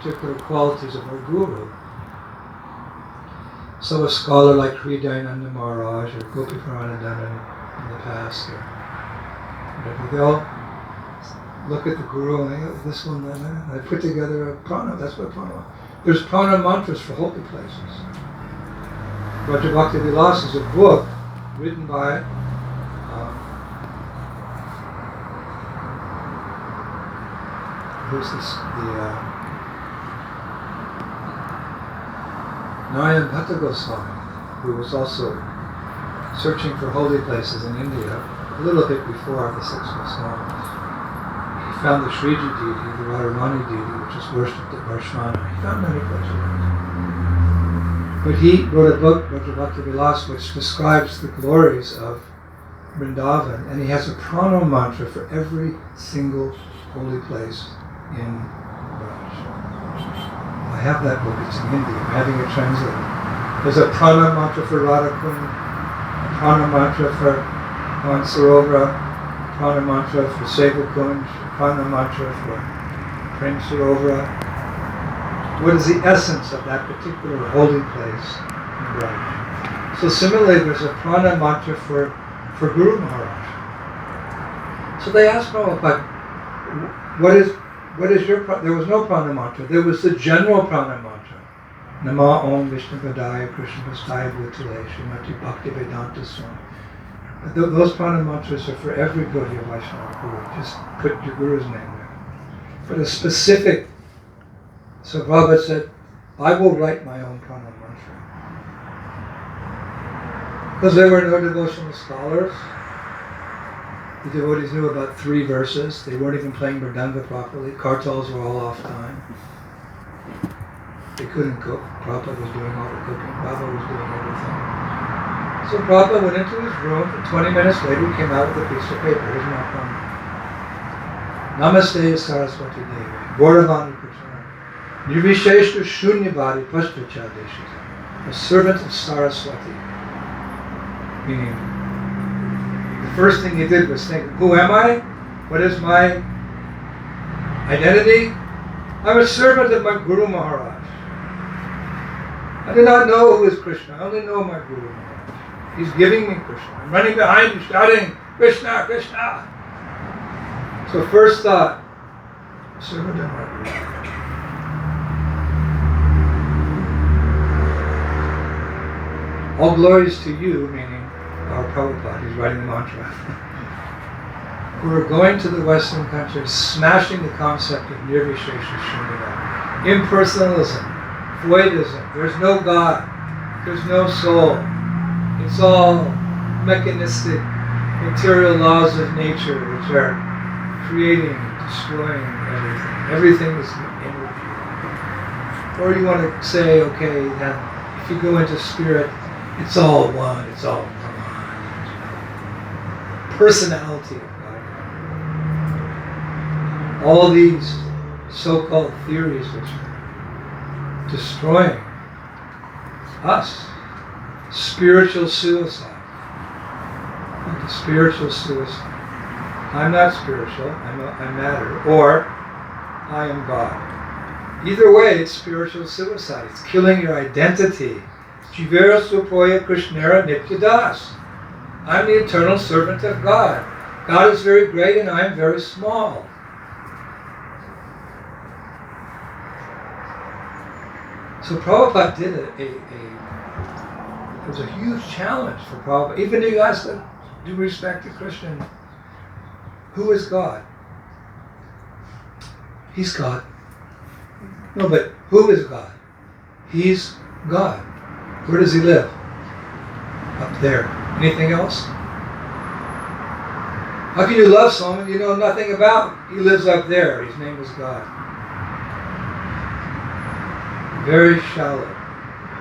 particular qualities of our guru. So a scholar like Hridayananda Maharaj or Gopi Paranadana in the past, or whatever, they'll look at the guru and they go, this one, and they put together a prana. That's what prana. There's prana mantras for holy places. Raja Bhakti Vilas is a book written by who's this? Narayan Bhatta Goswami, who was also searching for holy places in India a little bit before the six Goswamis. He found the Shriji deity, the Radharani deity, which is worshipped at Varshana. He found many places. But he wrote a book, Raja Bhakti Vilas, which describes the glories of Vrindavan, and he has a prana mantra for every single holy place in Braj. I have that book, it's in Hindi, I'm having it translated. There's a prana mantra for Radhakund, a prana mantra for Mansarovra, a prana mantra for Sevakunj, a prana mantra for Prem Sarovra. What is the essence of that particular holy place in Braj? So similarly, there's a prana mantra for Guru Maharaj. So they asked Prabhupada, what is your there was no prana mantra, there was the general prana mantra. Nama Om Vishnu Padaya Krishna Vastaya Bhutale Srimati Bhakti Vedanta Swami. Those prana mantras are for every Gaudiya Vaishnava Guru. Just put your Guru's name there. But a specific, so Prabhupada said, I will write my own prana mantra. Because there were no devotional scholars. The devotees knew about 3 verses. They weren't even playing mridanga properly. Kartals were all off time. They couldn't cook. Prabhupada was doing all the cooking. Prabhupada was doing everything. So Prabhupada went into his room, and 20 minutes later he came out with a piece of paper. Here's my prana. Namaste Saraswati Devi. Gauravani Krishna. Nirvisheshta Shunyabadi Pashtrachadeshita. A servant of Saraswati. Meaning, the first thing he did was think, who am I? What is my identity? I'm a servant of my Guru Maharaj. I do not know who is Krishna. I only know my Guru Maharaj. He's giving me Krishna. I'm running behind you shouting, Krishna, Krishna. So first thought, servant of my Guru Maharaj. All glories to you, meaning our Prabhupada, he's writing the mantra. Who are going to the Western countries, smashing the concept of Nirvishesha Shunyata. Impersonalism, voidism, there's no God, there's no soul. It's all mechanistic, material laws of nature which are creating, destroying everything. Everything is energy. Or you want to say, okay, then if you go into spirit, it's all one, it's all one. Personality of God. All these so-called theories which are destroying us. Spiritual suicide. Like spiritual suicide. I'm not spiritual, I'm matter. Or, I am God. Either way, it's spiritual suicide. It's killing your identity. Jivera Supoya Krishnera Nityadas. I'm the eternal servant of God. God is very great and I am very small. So Prabhupada did it was a huge challenge for Prabhupada. Even if you ask them, due respect to Krishna, who is God? He's God. No, but who is God? He's God. Where does he live? Up there. Anything else? How can you love someone you know nothing about? He lives up there. His name is God. Very shallow.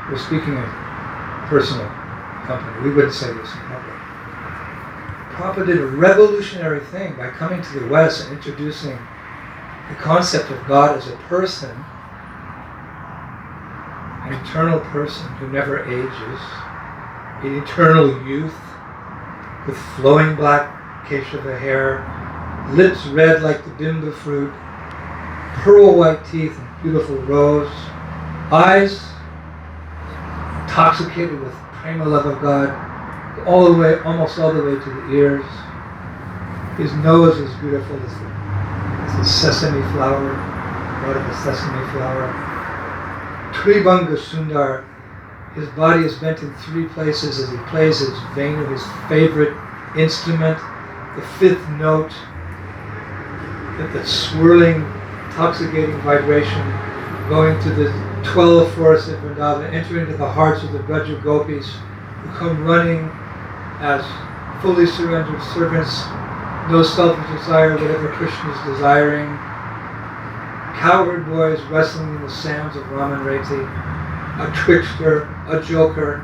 We're speaking of personal company. We wouldn't say this in public. Prabhupada did a revolutionary thing by coming to the West and introducing the concept of God as a person, an eternal person who never ages, an eternal youth with flowing black Keshava hair, lips red like the bimba fruit, pearl white teeth, and beautiful rose, eyes intoxicated with prema love of God, all the way, almost all the way to the ears. His nose is beautiful as the sesame flower, out of the sesame flower. Tribhanga Sundar, his body is bent in three places as he plays his venu, his favorite instrument, the fifth note, that swirling, intoxicating vibration going to the 12 forests of Vrindavan, entering into the hearts of the Braja Gopis who come running as fully surrendered servants, no selfish desire, whatever Krishna is desiring. Cowherd boys wrestling in the sands of Raman Reti, a trickster, a joker.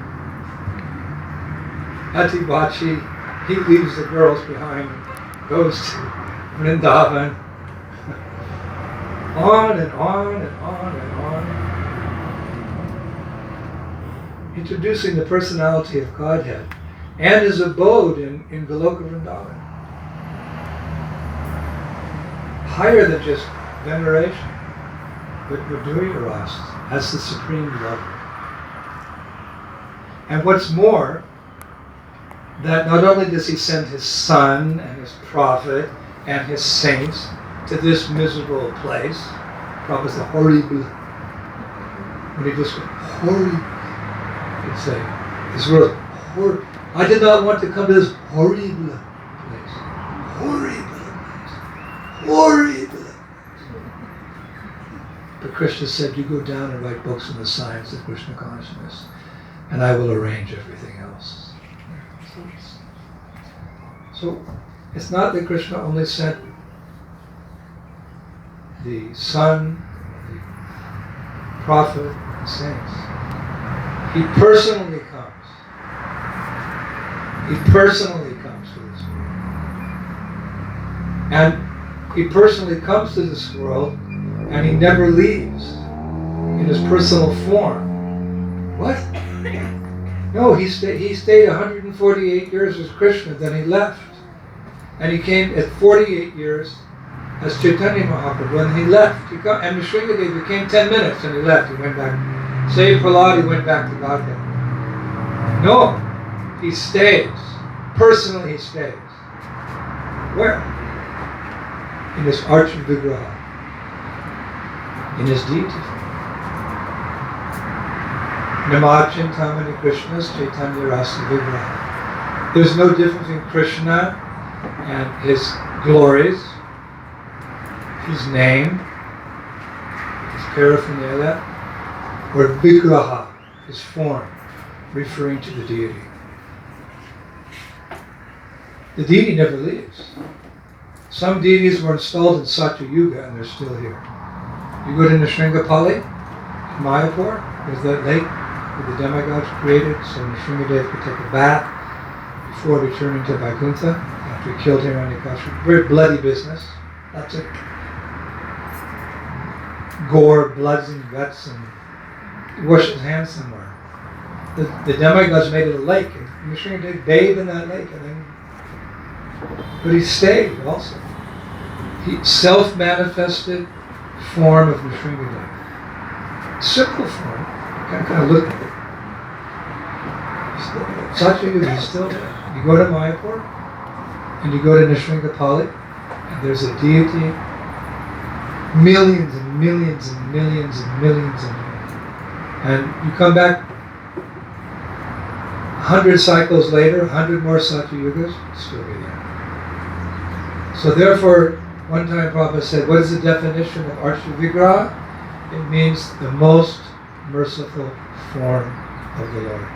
Atibachi, he leaves the girls behind, goes to Vrindavan. On and on and on and on. Introducing the personality of Godhead and his abode in Goloka Vrindavan. Higher than just veneration, but Madhurya Ras as the supreme lover. And what's more, that not only does he send his son and his prophet and his saints to this miserable place, Prabhupada said horrible. When he just went horrible, he'd say, this word, I did not want to come to this horrible place. Horrible place. Horrible. But Krishna said, you go down and write books on the science of Krishna consciousness, and I will arrange everything else. So it's not that Krishna only sent the Son, the Prophet, the saints. He personally comes. He personally comes to this world. And he personally comes to this world, and he never leaves in his personal form. What? No, he stayed 148 years as Krishna, then he left. And he came at 48 years as Chaitanya Mahaprabhu. When he left, and Nrsingadev came 10 minutes and he left. He went back. Saved Prahlad, he went back to Godhead. No, he stays. Personally, he stays. Where? In his arch vigraha. In his deity. Namachintamani Krishna's Chaitanya Rasa Vigraha. There's no difference in Krishna and his glories, his name, his paraphernalia, or Vigraha, his form, referring to the deity. The deity never leaves. Some deities were installed in Satya Yuga and they're still here. You go to Nrsimhapali, in Mayapur, there's that lake where the demigods created so Nrsimhadev could take a bath before returning to Vaikuntha after he killed Hiranyakashipu. Very bloody business. Lots of gore, bloods and guts, and he washed his hands somewhere. The demigods made it a lake, and Nrsimhadev bathed in that lake, and then, but he stayed also. He self-manifested form of Nrsimhadev. Simple form. You kind of look at it. Satya Yuga is still there. You go to Mayapur, and you go to Nrsimhapali, and there's a deity, millions and millions and millions and millions and millions. And you come back 100 cycles later, 100 more Satya Yugas, still be there. So therefore, one time Prabhupada said, what is the definition of Archa Vigraha? It means the most merciful form of the Lord.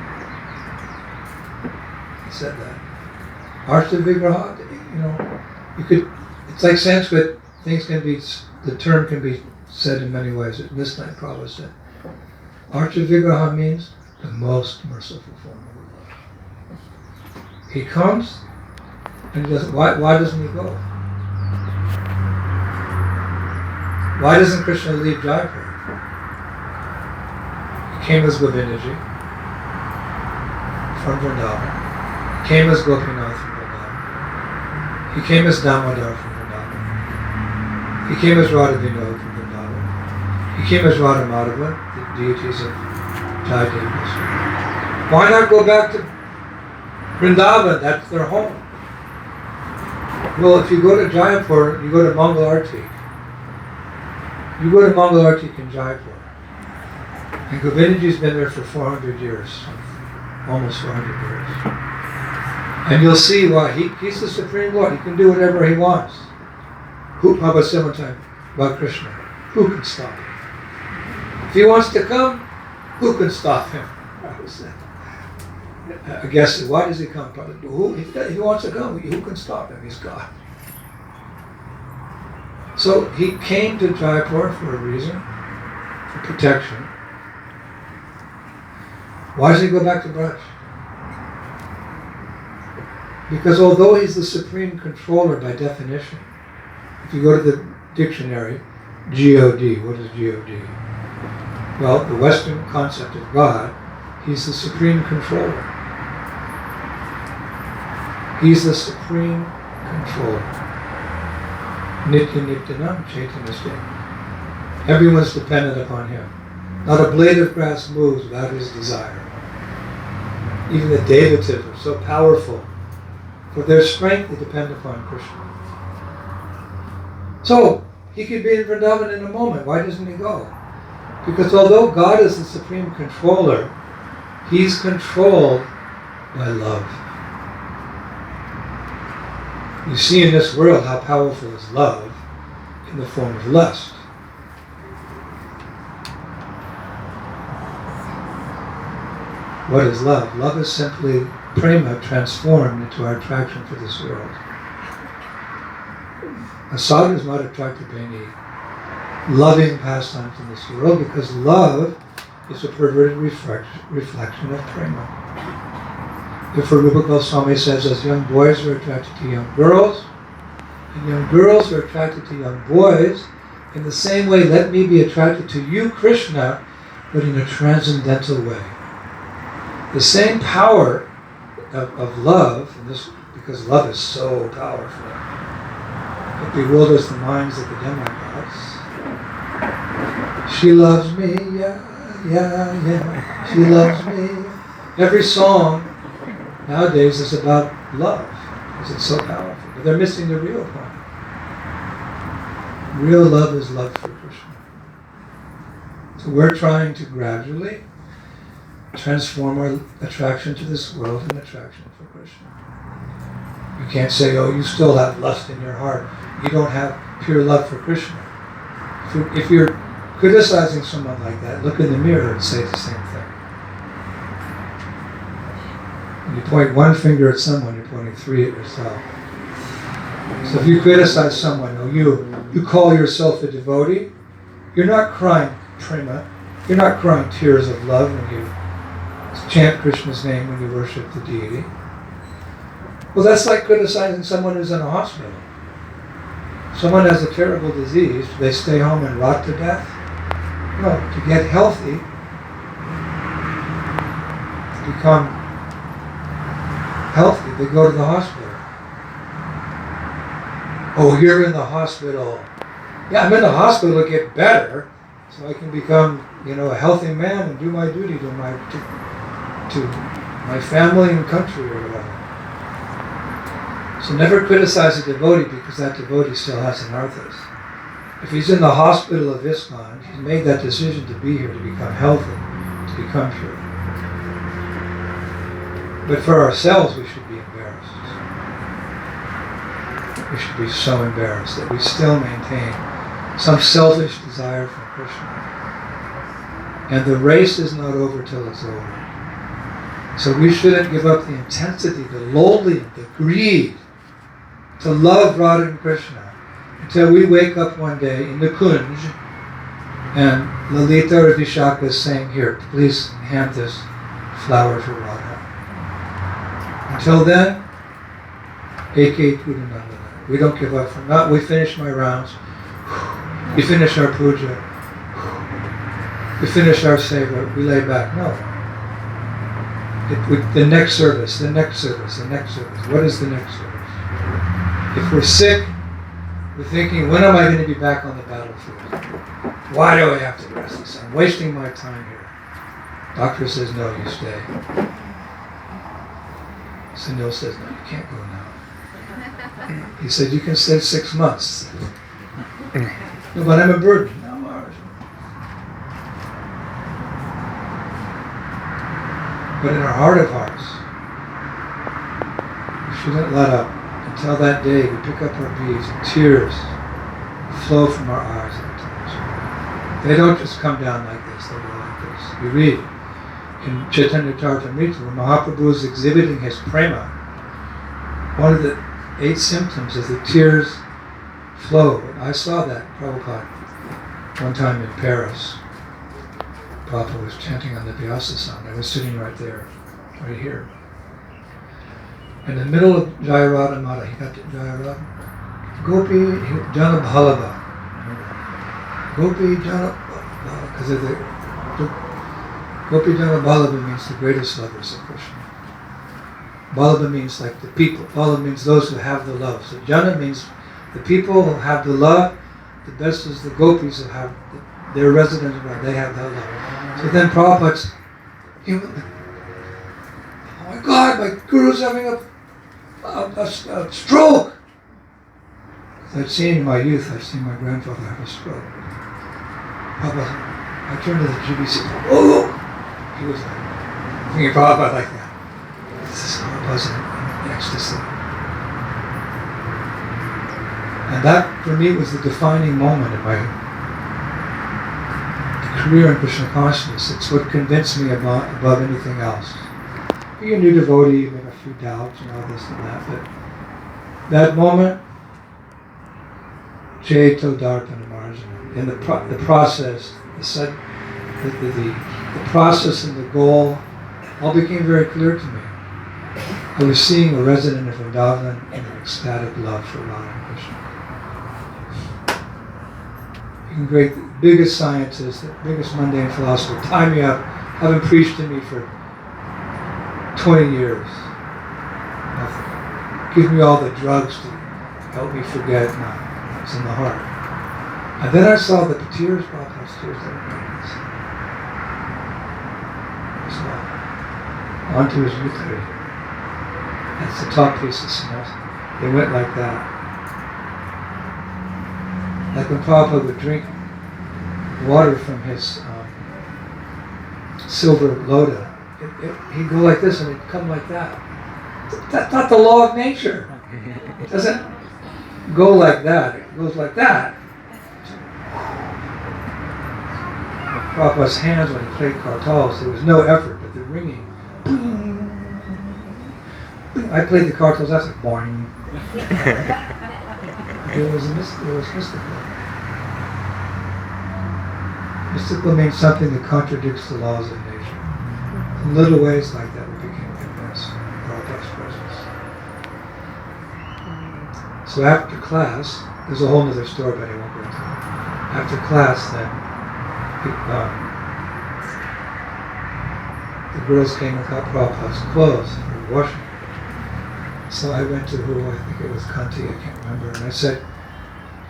He said that. Archa Vigraha, it's like Sanskrit, the term can be said in many ways. This time Prabhupada said, Archa Vigraha means the most merciful form of the Lord. He comes, and he doesn't, why doesn't he go? Why doesn't Krishna leave Jaipur? He came as Govindaji from Vrindavan. He came as Gopinath from Vrindavan. He came as Damodar from Vrindavan. He came as Radha Vinod from Vrindavan. He came as Radha Madhava, the deities of Jai Devas. Why not go back to Vrindavan? That's their home. Well, if you go to Jaipur, you go to Mangal Artik. You go to Mangal Artik in Jaipur. And Govindaji's been there for 400 years. Almost 400 years. And you'll see why. He's the Supreme Lord. He can do whatever he wants. Prabhupada said one time about Krishna, who can stop him? If he wants to come, who can stop him? I guess, why does he come? If he wants to come, who can stop him? He's God. So he came to Jaipur for a reason, for protection. Why does he go back to Braj? Because although he's the supreme controller by definition, if you go to the dictionary, G-O-D, what is G-O-D? Well, the Western concept of God, he's the supreme controller. He's the supreme controller. Nitya Nityanam Chaitanya. Everyone's dependent upon him. Not a blade of grass moves without his desire. Even the devatas are so powerful. For their strength, they depend upon Krishna. So, he could be in Vrindavan in a moment. Why doesn't he go? Because although God is the supreme controller, he's controlled by love. You see in this world how powerful is love in the form of lust. What is love? Love is simply prema transformed into our attraction for this world. A sadhu is not attracted to any loving pastimes in this world because love is a perverted reflection of prema. Therefore, Rupa Goswami says, as young boys are attracted to young girls, and young girls are attracted to young boys, in the same way, let me be attracted to you, Krishna, but in a transcendental way. The same power of love, and this, because love is so powerful, it bewilders the minds of the demigods. She loves me, yeah, yeah, yeah, she loves me. Every song nowadays is about love, because it's so powerful. But they're missing the real point. Real love is love for Krishna. So we're trying to gradually transform our attraction to this world into attraction for Krishna. You can't say, oh, you still have lust in your heart. You don't have pure love for Krishna. If you're criticizing someone like that, look in the mirror and say the same thing. When you point one finger at someone, you're pointing three at yourself. So if you criticize someone, or you call yourself a devotee, you're not crying prema, you're not crying tears of love when you chant Krishna's name when you worship the deity. Well, that's like criticizing someone who's in a hospital. Someone has a terrible disease, do they stay home and rot to death? No, to get healthy, to become healthy, they go to the hospital. Oh, you're in the hospital. Yeah, I'm in the hospital to get better, so I can become, a healthy man and do my duty to my family and country or whatever. So never criticize a devotee because that devotee still has an arthas. If he's in the hospital of ISKCON, he's made that decision to be here, to become healthy, to become pure. But for ourselves, we should be embarrassed. We should be so embarrassed that we still maintain some selfish desire for Krishna. And the race is not over till it's over. So we shouldn't give up the intensity, the loathing, the greed, to love Radha and Krishna until we wake up one day in the Kunj and Lalita or Vishaka is saying, here, please hand this flower to Radha. Until then, Eke Pudanandana. We don't give up from that. We finish my rounds. We finish our puja. We finish our seva. We lay back. No. The next service, the next service, the next service. What is the next service? If we're sick, We're thinking, when am I going to be back on the battlefield? Why do I have to rest this? I'm wasting my time here. Doctor says, no, you stay. Sunil says, no, you can't go now. He said, you can stay 6 months. No, but I'm a burden. No, but in our heart of hearts, we shouldn't let up. Until that day, we pick up our beads and tears flow from our eyes at times. They don't just come down like this, they go like this. We read in Chaitanya Charitamrita, when Mahaprabhu is exhibiting his prema, one of the 8 symptoms is the tears flow. I saw that, Prabhupada, one time in Paris. Prabhupada was chanting on the Vyasa sound. I was sitting right there, right here. In the middle of Jayarada Mata, he got to Jayarada. Gopi Jana Bhalaba. Gopi Jana Bhalaba, because the Gopi Jana Bhalaba means the greatest lovers of Krishna. Bhalaba means like the people. Bhalaba means those who have the love. So Jana means the people who have the love. The best is the gopis who have their residents around. They have that love. So then Prabhupada's, oh my God, my guru's having a stroke. I'd seen in my youth, I'd seen my grandfather have a stroke. I turned to the GBC, oh! He was like, thinking Prabhupada like that. This is Prabhupada's in ecstasy. And that, for me, was the defining moment in my career in Krishna consciousness. It's what convinced me above anything else. Being a new devotee, you have a few doubts and all this and that, but that moment, Jaito Darpana Marjana, in the process, the process and the goal all became very clear to me. I was seeing a resident of Vrindavan in an ecstatic love for Radha and Krishna. You can create the biggest scientist, the biggest mundane philosopher, tie me up, haven't preached to me for 20 years. Nothing. Give me all the drugs to help me forget. No, it's in the heart. And then I saw that the tears, Prabhupada's tears, that were like this. I saw onto his Nitai. That's the top piece of snow. They went like that. Like when Prabhupada would drink water from his silver loda, he'd go like this and it'd come like that. That's not the law of nature. It doesn't go like that. It goes like that. Prabhupada's hands when he played kartals, there was no effort, but the ringing. I played the kartals, that's like boing. It was mystical. Mystical means something that contradicts the laws of nature. In little ways like that, we became convinced of Prabhupada's presence. So after class, there's a whole other story, but I won't go into it. After class, then, the girls came and got Prabhupada's clothes for washing. So I went to who, I think it was Kanti, I can't remember, and I said,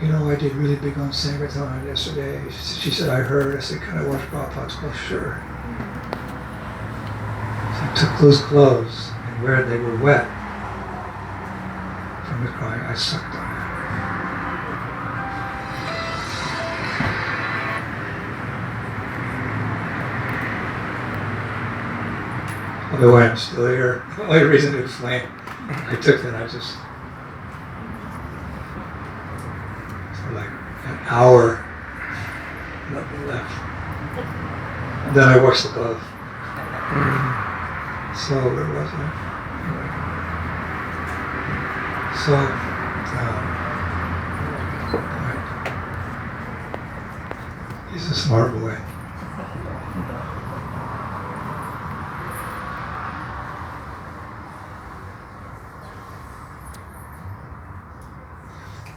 you know, I did really big on Sankirtan yesterday. She said, I heard. I said, can I wash Prabhupada's clothes? Sure. So I took those clothes, and where they were wet from the crying, I sucked on it. By the way, I'm still here. The only reason to explain, I took that, I just, for like an hour, nothing left. And then I washed the clothes. So, where was I? So, he's a smart boy.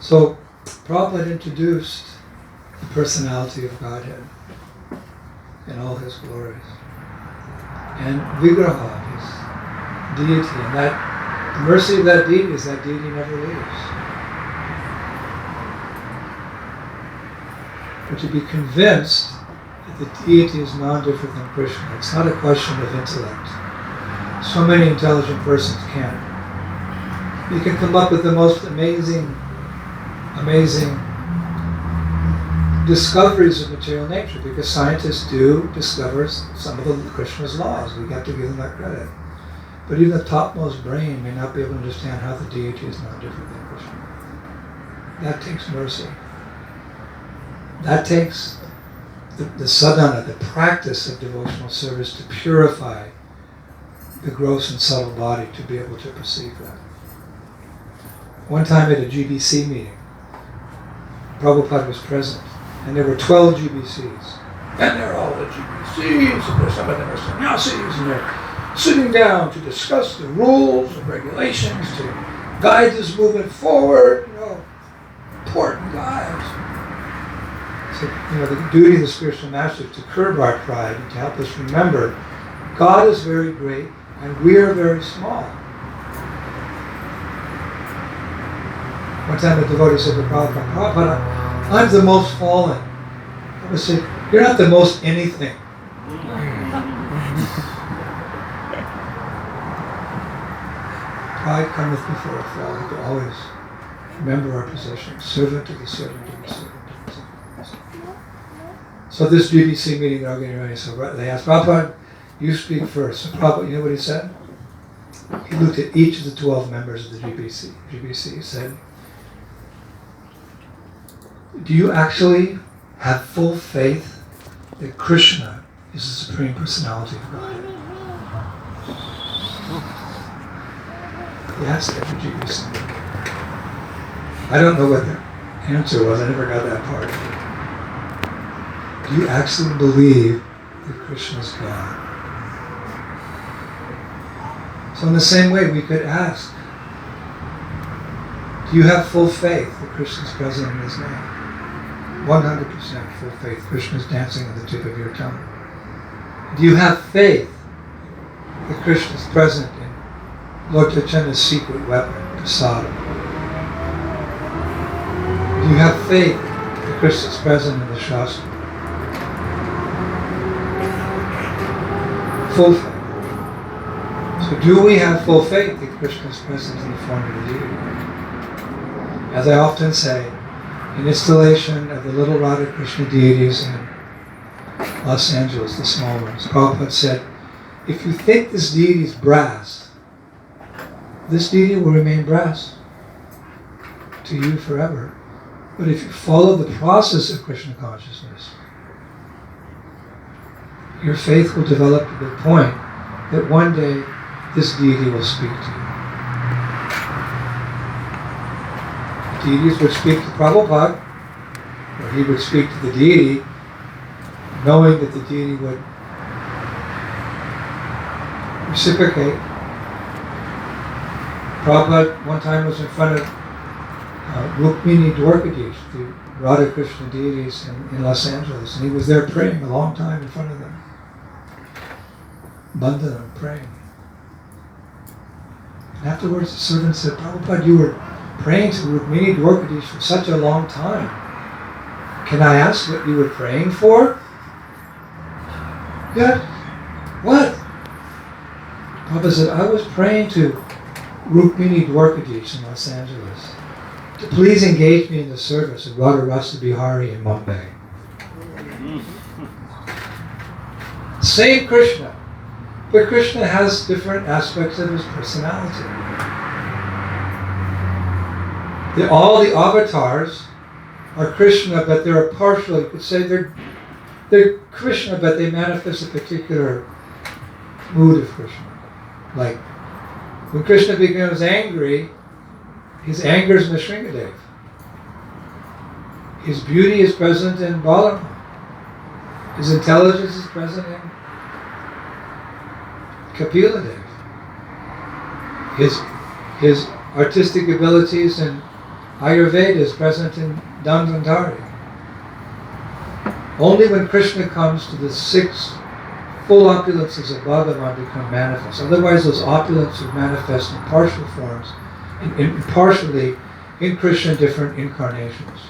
So, Prabhupada introduced the personality of Godhead in all his glories. And Vigraha, his deity, and that the mercy of that deity is that deity never leaves. but to be convinced that the deity is non-different than Krishna. It's not a question of intellect. So many intelligent persons can't. You can come up with the most amazing discoveries of material nature, because scientists do discover some of the Krishna's laws. We got to give them that credit. But even the topmost brain may not be able to understand how the deity is not different than Krishna. That takes mercy. That takes the sadhana, the practice of devotional service, to purify the gross and subtle body to be able to perceive that. One time at a GBC meeting, Prabhupada was present, and there were 12 GBCs. And they're all the GBCs, and some of them are sannyasis, and they're sitting down to discuss the rules and regulations to guide this movement forward. Important guys. So, the duty of the spiritual master is to curb our pride and to help us remember God is very great and we are very small. One time a devotee said to Prabhupada, "Prabhupada, I'm the most fallen." I would say, "You're not the most anything." Pride cometh before a fall. We have to always remember our position. Servant of the servant of the servant of the servant. So this GBC meeting, they're all getting ready. So they asked, "Prabhupada, you speak first." So Prabhupada, you know what he said? He looked at each of the 12 members of the GBC. He said, "Do you actually have full faith that Krishna is the Supreme Personality of God?" He asked every GBC. I don't know what the answer was. I never got that part. Do you actually believe that Krishna is God? So in the same way, we could ask, do you have full faith that Krishna is present in His name? 100% full faith. Krishna is dancing on the tip of your tongue. Do you have faith that Krishna is present in Lord Chaitanya's secret weapon, prasadam? Do you have faith that Krishna is present in the Shastra? Full faith. So do we have full faith that Krishna is present in the form of the deity? As I often say, in installation of the little Radha Krishna deities in Los Angeles, the small ones, Prabhupada said, if you think this deity is brass, this deity will remain brass to you forever. But if you follow the process of Krishna consciousness, your faith will develop to the point that one day this deity will speak to you. Deities would speak to Prabhupada, or he would speak to the deity, knowing that the deity would reciprocate. Prabhupada one time was in front of Rukmini Dwarkadish, the Radha Krishna deities in Los Angeles, and he was there praying a long time in front of them. Bandhanam, praying. And afterwards the servant said, "Prabhupada, you were praying to Rukmini Dwarkadish for such a long time. Can I ask what you were praying for?" "Yeah, what?" Prabhupada said, "I was praying to Rukmini Dwarkadish in Los Angeles to please engage me in the service of Radha Rasa Bihari in Mumbai." Same Krishna, but Krishna has different aspects of his personality. All the avatars are Krishna, but they're partial. You could say they're Krishna, but they manifest a particular mood of Krishna. Like when Krishna becomes angry, his anger is Nrsingadev. His beauty is present in Balarama. His intelligence is present in Kapila Dev. His artistic abilities in Ayurveda is present in Dhanvantari. Only when Krishna comes to the 6 full opulences of Bhagavan become manifest. Otherwise those opulences would manifest in partial forms, partially in Krishna different incarnations.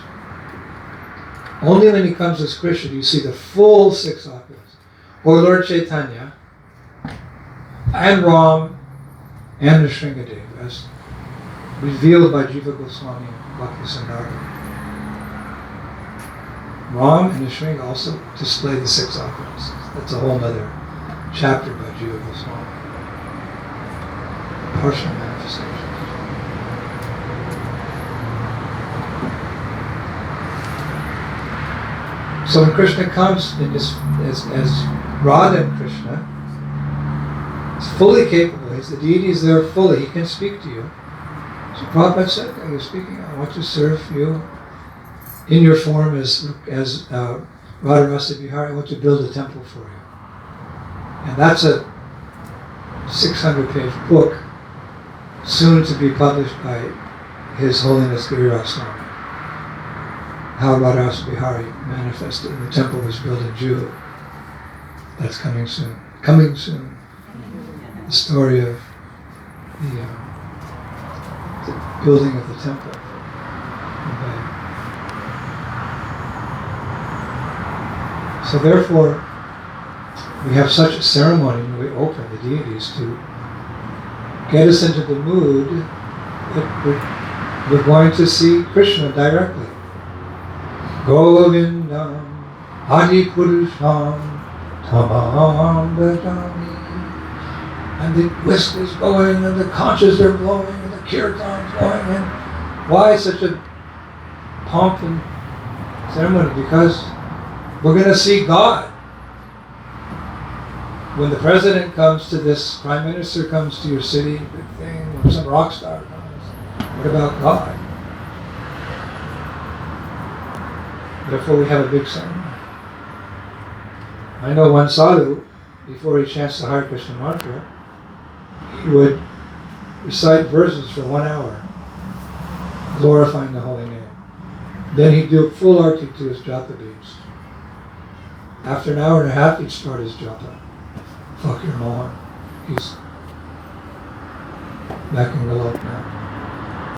Only when he comes as Krishna do you see the full 6 opulence. Or Lord Chaitanya, and Ram, and Nrsingadev, as revealed by Jiva Goswami and Bhakti-Sangara. Ram and Nrsinga also display the 6 opulences. That's a whole other chapter by Jiva Goswami. Partial manifestations. So when Krishna comes in as Radha and Krishna, he's fully capable. The deity is there fully. He can speak to you. So Prabhupada said, you're speaking, I want to serve you in your form as Radha Rasa Vihari. I want to build a temple for you. And that's a 600-page book, soon to be published by His Holiness Gaura Swami. How Radha Rasa Vihari manifested and the temple was built in June. That's coming soon. Coming soon. The story of the building of the temple. So therefore, we have such a ceremony when we open the deities to get us into the mood that we're going to see Krishna directly. Govindam Adi Purusham Tamam Bhajami. And the whisk is going, and the conches are blowing, and the kirtan's going, and why such a pomp and ceremony? Because we're going to see God. When the president comes to this, prime minister comes to your city, big thing, or some rock star comes, what about God? Therefore we have a big ceremony. I know one sadhu, before he chants the Hare Krishna mantra, he would recite verses for 1 hour, glorifying the holy name. Then he'd do full arti to his japa beads. After an hour and a half, he'd start his japa. Fakir Mohan. He's back in the love now.